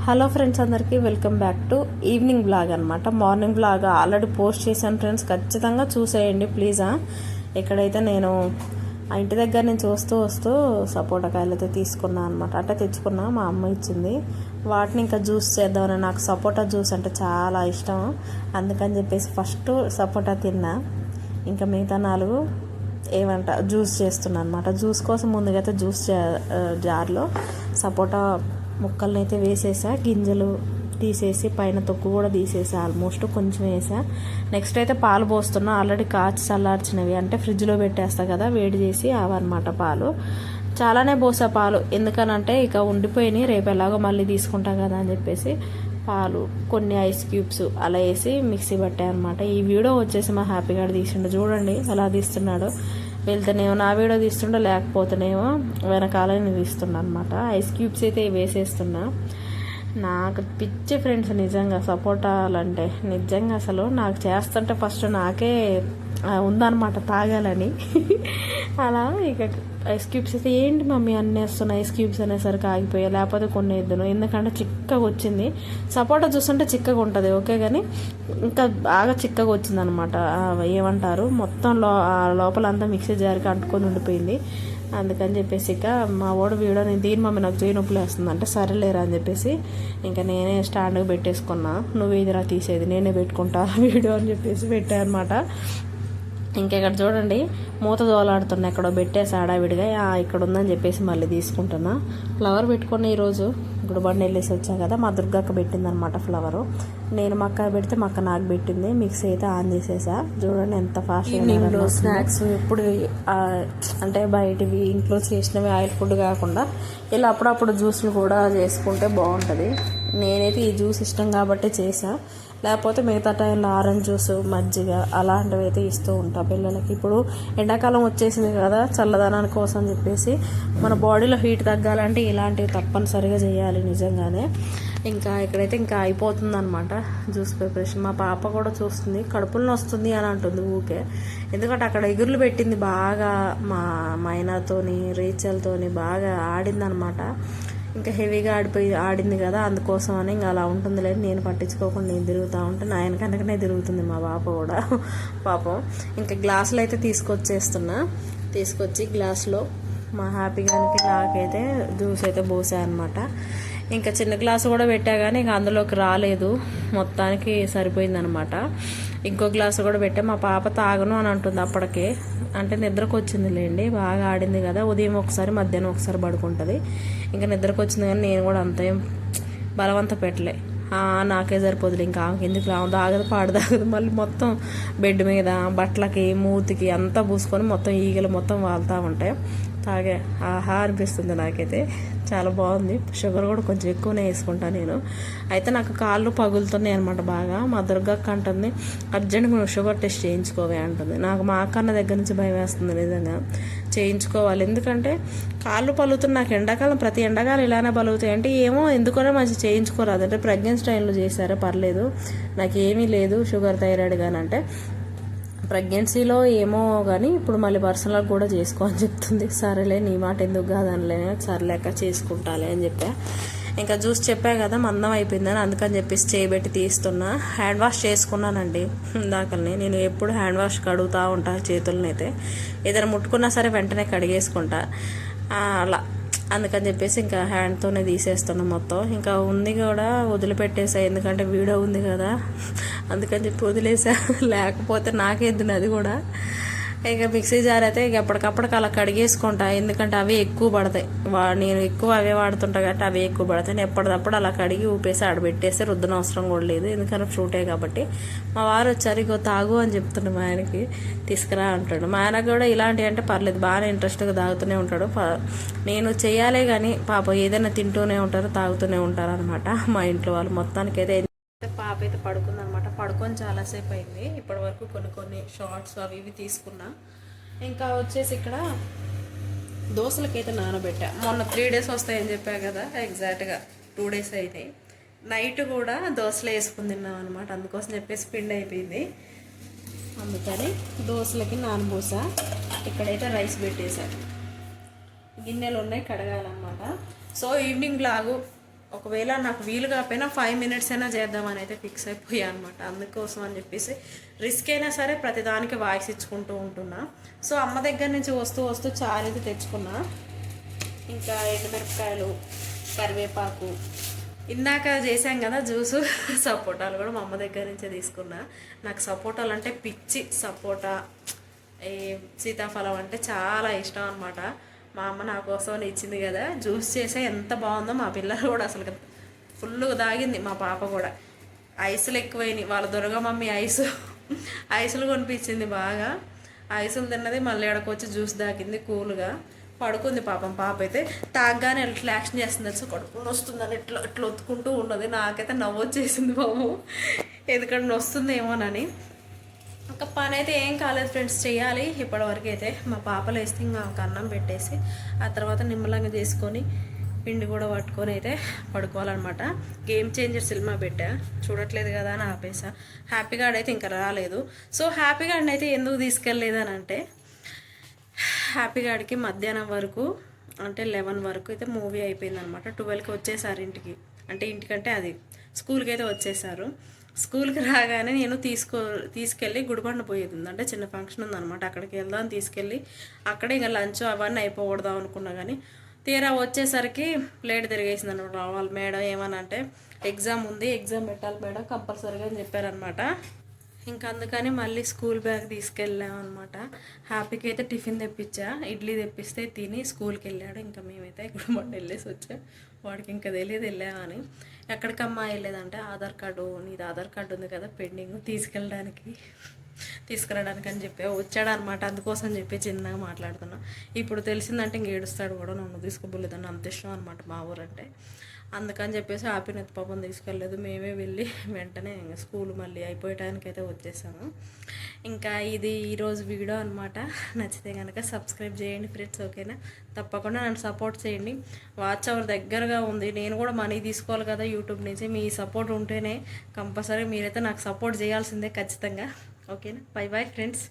Hello friends, అందరికీ welcome back to evening blog అనమాట. Morning blog already post చేశాను friends, ఖచ్చితంగా చూసేయండి ప్లీజ్. ఇక్కడైతే నేను ఆ ఇంటి దగ్గర నుంచి వస్తూ సపోటా కాయలు అయితే తీసుకున్నాను అనమాట. అంటే తెచ్చుకున్నా, మా అమ్మ ఇచ్చింది. వాటిని ఇంకా జ్యూస్ చేద్దామని, నాకు సపోటా జ్యూస్ అంటే చాలా ఇష్టం. అందుకని చెప్పేసి ఫస్ట్ సపోటా తిన్నా, ఇంకా మిగతా 4 జ్యూస్ చేస్తున్నా అనమాట. జ్యూస్ కోసం ముందుగా అయితే జ్యూస్ జార్లో సపోటా ముక్కల్ని అయితే వేసేసా, గింజలు తీసేసి పైన తొక్కు కూడా తీసేసా, ఆల్మోస్ట్ కొంచెం వేసా. నెక్స్ట్ అయితే పాలు పోస్తున్నా, ఆల్రెడీ కాచి చల్లార్చినవి, అంటే ఫ్రిడ్జ్లో పెట్టేస్తా కదా, వేడి చేసి అవన్నమాట పాలు. చాలానే పోసా పాలు, ఎందుకనంటే ఇక ఉండిపోయినాయి, రేపు ఎలాగో మళ్ళీ తీసుకుంటా కదా అని చెప్పేసి పాలు, కొన్ని ఐస్ క్యూబ్స్ అలా వేసి మిక్సీ పట్టాయి అనమాట. ఈ వీడియో వచ్చేసి మా హ్యాపీగా తీసిండు, చూడండి ఎలా తీస్తున్నాడు. వెళ్తేనేమో నా వీడియో తీస్తుండో, లేకపోతేనేమో వెనకాలని తీస్తున్నా అనమాట. ఐస్ క్యూబ్స్ అయితే వేసేస్తున్నా. నాకు పిచ్చి ఫ్రెండ్స్ నిజంగా సపోటాలు అంటే, నిజంగా అసలు నాకు చేస్తుంటే ఫస్ట్ నాకే ఉందన్నమాట తాగాలని. అలా ఇక ఐస్ క్యూబ్స్ అయితే ఏంటి మమ్మీ అన్నీ వేస్తున్నాయి, ఐస్ క్యూబ్స్ అనేసరికి ఆగిపోయాయి, లేకపోతే కొన్ని వేద్దును, ఎందుకంటే చిక్కగా వచ్చింది. సపోటా చూస్తుంటే చిక్కగా ఉంటుంది ఓకే, కానీ ఇంకా బాగా చిక్కగా వచ్చింది అనమాట. ఏమంటారు, మొత్తం లోపల అంతా మిక్సీ జారికి అంటుకొని ఉండిపోయింది. అందుకని చెప్పేసి ఇక మా వాడు వీడియో, నేను దీని మమ్మీ నాకు చేయి నొప్పులు వేస్తుంది అంటే, సరేలేరా అని చెప్పేసి ఇంకా నేనే స్టాండ్కి పెట్టేసుకున్నా. నువ్వు ఇదిరా తీసేది, నేనే పెట్టుకుంటా వీడియో అని చెప్పేసి పెట్టా అనమాట. ఇంకెక్కడ చూడండి మూత దోలాడుతున్నా, ఎక్కడో పెట్టేసి ఆడావిడిగా, ఇక్కడ ఉందని చెప్పేసి మళ్ళీ తీసుకుంటున్నా. ఫ్లవర్ పెట్టుకున్న ఈరోజు ఇప్పుడు బండి వెళ్ళేసి వచ్చా కదా, మా దుర్గక్క పెట్టిందనమాట ఫ్లవరు. నేను మా అక్క పెడితే మా అక్క నాకు పెట్టింది. మిక్సీ అయితే ఆన్ చేసేసా, చూడండి ఎంత ఫాస్ట్. ఈవినింగ్లో స్నాక్స్ ఎప్పుడు అంటే బయటివి ఇంట్లో చేసినవి ఆయిల్ ఫుడ్ కాకుండా ఇలా అప్పుడప్పుడు జ్యూస్లు కూడా చేసుకుంటే బాగుంటుంది. నేనైతే ఈ జ్యూస్ ఇష్టం కాబట్టి చేసా, లేకపోతే మిగతా టైంలో ఆరెంజ్ జ్యూస్, మజ్జిగ అలాంటివి అయితే ఇస్తూ ఉంటా పిల్లలకి. ఇప్పుడు ఎండాకాలం వచ్చేసింది కదా, చల్లదనాని కోసం చెప్పేసి మన బాడీలో హీట్ తగ్గాలంటే ఇలాంటివి తప్పనిసరిగా చేయాలి నిజంగానే. ఇంకా ఇక్కడైతే ఇంకా అయిపోతుంది అనమాట జ్యూస్ ప్రిపరేషన్. మా పాప కూడా చూస్తుంది, కడుపులో వస్తుంది అని అంటుంది ఊకే, ఎందుకంటే అక్కడ ఎగురులు పెట్టింది బాగా, మా మైనాతోని రేచల్తోని బాగా ఆడిందనమాట. ఇంకా హెవీగా ఆడింది కదా, అందుకోసం అని ఇంకా అలా ఉంటుంది లేదు, నేను పట్టించుకోకుండా నేను తిరుగుతూ ఉంటాను. ఆయన కనుకనే తిరుగుతుంది మా పాప కూడా పాపం. ఇంకా గ్లాసులు అయితే తీసుకొచ్చి గ్లాసులో మా హ్యాపీగానికి నాకైతే జ్యూస్ అయితే పోసా అనమాట. ఇంకా చిన్న గ్లాసు కూడా పెట్టా కానీ ఇంకా అందులోకి రాలేదు, మొత్తానికి సరిపోయిందనమాట. ఇంకో గ్లాసు కూడా పెట్టా. మా పాప తాగను అని అంటుంది అప్పటికే, అంటే నిద్రకు వచ్చింది లేండి, బాగా ఆడింది కదా, ఉదయం ఒకసారి మధ్యాహ్నం ఒకసారి పడుకుంటుంది. ఇంకా నిద్రకు వచ్చింది కానీ నేను కూడా అంతేం బలవంత పెట్టలే, నాకే సరిపోతుంది ఇంకా ఎందుకు తాగదు పాడదాగదు. మళ్ళీ మొత్తం బెడ్ మీద బట్టలకి మూతికి అంతా పూసుకొని మొత్తం ఈగలు మొత్తం వాళ్తూ ఉంటాయి. తాగే ఆహా అనిపిస్తుంది నాకైతే, చాలా బాగుంది. షుగర్ కూడా కొంచెం ఎక్కువనే వేసుకుంటాను నేను. అయితే నాకు కాళ్ళు పగులుతున్నాయి అనమాట బాగా. మా దుర్గక్క అంటుంది అర్జెంట్గా నువ్వు షుగర్ టెస్ట్ చేయించుకోవే అంటుంది. నాకు మా అక్కన్న దగ్గర నుంచి భయం వేస్తుంది నిజంగా, చేయించుకోవాలి. ఎందుకంటే కాళ్ళు పలుగుతుంది నాకు. ఎండాకాలం ప్రతి ఎండాకాలం ఇలానే పలుగుతాయి అంటే ఏమో ఎందుకనే మంచి చేయించుకోరాదు. అంటే ప్రెగ్నెన్సీ టైంలో చేశారా పర్లేదు, నాకు ఏమీ లేదు షుగర్ థైరాయిడ్ కానీ అంటే ప్రెగ్నెన్సీలో ఏమో కానీ ఇప్పుడు మళ్ళీ పర్సనల్ కూడా చేసుకో అని చెప్తుంది. సరేలే నీ మాట ఎందుకు కాదనిలే, సరేలేక చేసుకుంటాలే అని చెప్పా. ఇంకా జ్యూస్ చెప్పా కదా మందం అయిపోయిందని, అందుకని చెప్పేసి చేయబెట్టి తీస్తున్నా. హ్యాండ్ వాష్ చేసుకున్నానండి ఇందాకల్ని. నేను ఎప్పుడు హ్యాండ్ వాష్ కడుగుతూ ఉంటా చేతులని, అయితే ఏదైనా ముట్టుకున్నా సరే వెంటనే కడిగేసుకుంటా అలా. అందుకని చెప్పేసి ఇంకా హ్యాండ్తోనే తీసేస్తున్నాం మొత్తం. ఇంకా ఉంది కూడా వదిలిపెట్టేసా, ఎందుకంటే వీడియో ఉంది కదా అందుకని చెప్పి వదిలేసా, లేకపోతే నాకేద్దును అది కూడా. ఇక మిక్సీ జార్ అయితే ఇక ఎప్పటికప్పటికి అలా కడిగేసుకుంటా, ఎందుకంటే అవి ఎక్కువ పడతాయి. నేను ఎక్కువ అవే వాడుతుంటా కాబట్టి అవి ఎక్కువ పడతాయి. నేను ఎప్పటికప్పుడు అలా కడిగి ఊపేసి ఆడబెట్టేసి రుద్దన అవసరం కూడా లేదు, ఎందుకంటే ఫ్రూటే కాబట్టి. మా వారు వచ్చారు, ఇగో తాగు అని చెప్తుండే మా ఆయనకి, తీసుకురా అంటాడు. మా ఆయన కూడా ఇలాంటివి అంటే పర్లేదు, బాగానే ఇంట్రెస్ట్గా తాగుతూనే ఉంటాడు. నేను చేయాలే కానీ పాప ఏదైనా తింటూనే ఉంటారు, తాగుతూనే ఉంటారు అనమాట మా ఇంట్లో వాళ్ళు. మొత్తానికైతే పాప అయితే పడుకుందనమాట. పడుకొని చాలాసేపు అయింది. ఇప్పటి వరకు కొన్ని షార్ట్స్ అవి ఇవి తీసుకున్నా. ఇంకా వచ్చేసి ఇక్కడ దోశలకైతే నానబెట్టా. మొన్న 3 days వస్తాయని చెప్పా కదా, ఎగ్జాక్ట్గా 2 days అయినాయి. నైట్ కూడా దోశలు వేసుకుని తిన్నాం అనమాట, అందుకోసం చెప్పేసి పిండి అయిపోయింది. అందుకని దోశలకి నానబోసా. ఇక్కడైతే రైస్ పెట్టేసా, గిన్నెలు ఉన్నాయి కడగాలన్నమాట. సో ఈవినింగ్ బ్లాగు ఒకవేళ నాకు వీలు కాకపోయినా 5 మినిట్స్ అయినా చేద్దామని అయితే ఫిక్స్ అయిపోయా అనమాట. అందుకోసం అని చెప్పేసి రిస్క్ అయినా సరే ప్రతిదానికి వాయిస్ ఇచ్చుకుంటూ ఉంటున్నా. సో అమ్మ దగ్గర నుంచి వస్తూ వస్తూ చారు అయితే తెచ్చుకున్నా. ఇంకా ఎండుమిరపకాయలు, కరివేపాకు, ఇందాక చేసాం కదా జ్యూసు, సపోటాలు కూడా మా అమ్మ దగ్గర నుంచే తీసుకున్నా. నాకు సపోటాలు అంటే పిచ్చి. సపోటా, ఈ సీతాఫలం అంటే చాలా ఇష్టం అనమాట. మా అమ్మ నా కోసం ఇచ్చింది కదా, జ్యూస్ చేసే ఎంత బాగుందో. మా పిల్లలు కూడా అసలు ఫుల్గా తాగింది. మా పాప కూడా ఐసులు ఎక్కువైనాయి. వాళ్ళ దొరగా మమ్మీ ఐసులు కొనిపించింది బాగా. ఐసులు తిన్నది, మళ్ళీ ఎడకొచ్చి జ్యూస్ తాగింది కూల్గా. పడుకుంది పాపం. పాప అయితే తాగ్గానే ఎట్లా యాక్షన్ చేస్తుంది తెలుసు, కడుపుని వస్తుందని ఇట్లా ఇట్లా ఒత్తుకుంటూ ఉన్నది. నాకైతే నవ్వు వచ్చేసింది బాబు, ఎందుకంటే వస్తుందేమోనని. ఇంకా పని అయితే ఏం కాలేదు ఫ్రెండ్స్, చేయాలి ఇప్పటివరకు అయితే. మా పాపలు వేస్తే ఇంకా అన్నం పెట్టేసి ఆ తర్వాత నిమ్మలంగా చేసుకొని పిండి కూడా పట్టుకొని అయితే పడుకోవాలన్నమాట. గేమ్ చేంజర్ సినిమా పెట్టా, చూడట్లేదు కదా అని ఆపేసా. హ్యాపీ గార్డ్ అయితే ఇంకా రాలేదు. సో హ్యాపీ గార్డ్ని అయితే ఎందుకు తీసుకెళ్ళలేదని అంటే, హ్యాపీ గార్డ్కి మధ్యాహ్నం వరకు అంటే 11 వరకు అయితే మూవీ అయిపోయింది అనమాట. 12కి వచ్చేసారు ఇంటికి. అంటే ఇంటికంటే అది స్కూల్కి అయితే వచ్చేసారు. స్కూల్కి రాగానే నేను తీసుకెళ్ళి గుడిబండ పోయేది ఉంది, అంటే చిన్న ఫంక్షన్ ఉందన్నమాట. అక్కడికి వెళ్దాం తీసుకెళ్ళి అక్కడే ఇంకా లంచ్ అవన్నీ అయిపోకూడదాం అనుకున్నా. కానీ తీరా వచ్చేసరికి ప్లేట్ తిరిగేసింది అనమాట. వాళ్ళ మేడం ఏమనంటే, ఎగ్జామ్ ఉంది, ఎగ్జామ్ పెట్టాలి మేడం కంపల్సరీగా అని చెప్పారనమాట. ఇంకా అందుకని మళ్ళీ స్కూల్ బ్యాగ్ తీసుకెళ్ళాం అనమాట. హ్యాపీకి అయితే టిఫిన్ తెప్పించా, ఇడ్లీ తెప్పిస్తే తిని స్కూల్కి వెళ్ళాడు. ఇంకా మేమైతే గుడిబండ వెళ్ళేసి వచ్చాం. వాడికి ఇంకా తెలియదు వెళ్ళామని. ఎక్కడికమ్మా వెళ్ళేదంటే, ఆధార్ కార్డు, నీది ఆధార్ కార్డు ఉంది కదా పెండింగ్, తీసుకురావడానికి అని చెప్పి వచ్చాడనమాట. అందుకోసం చెప్పి చిన్నగా మాట్లాడుతున్నా. ఇప్పుడు తెలిసిందంటే ఇంక ఏడుస్తాడు కూడా, నన్ను తీసుకోబోలేదని అంత ఇష్టం అనమాట మా ఊరంటే. అందుకని చెప్పేసి హ్యాపీనెస్ పాపం తీసుకెళ్ళలేదు. మేమే వెళ్ళి వెంటనే స్కూల్ మళ్ళీ అయిపోయటానికి అయితే వచ్చేసాము. ఇంకా ఇది ఈరోజు వీడియో అనమాట. నచ్చితే కనుక సబ్స్క్రైబ్ చేయండి ఫ్రెండ్స్, ఓకేనా? తప్పకుండా నన్ను సపోర్ట్ చేయండి. వాచ్ అవర్ దగ్గరగా ఉంది, నేను కూడా మనీ తీసుకోవాలి కదా యూట్యూబ్ నుంచి. మీ సపోర్ట్ ఉంటేనే కంపల్సరీ మీరైతే నాకు సపోర్ట్ చేయాల్సిందే ఖచ్చితంగా, ఓకేనా? Bye bye friends.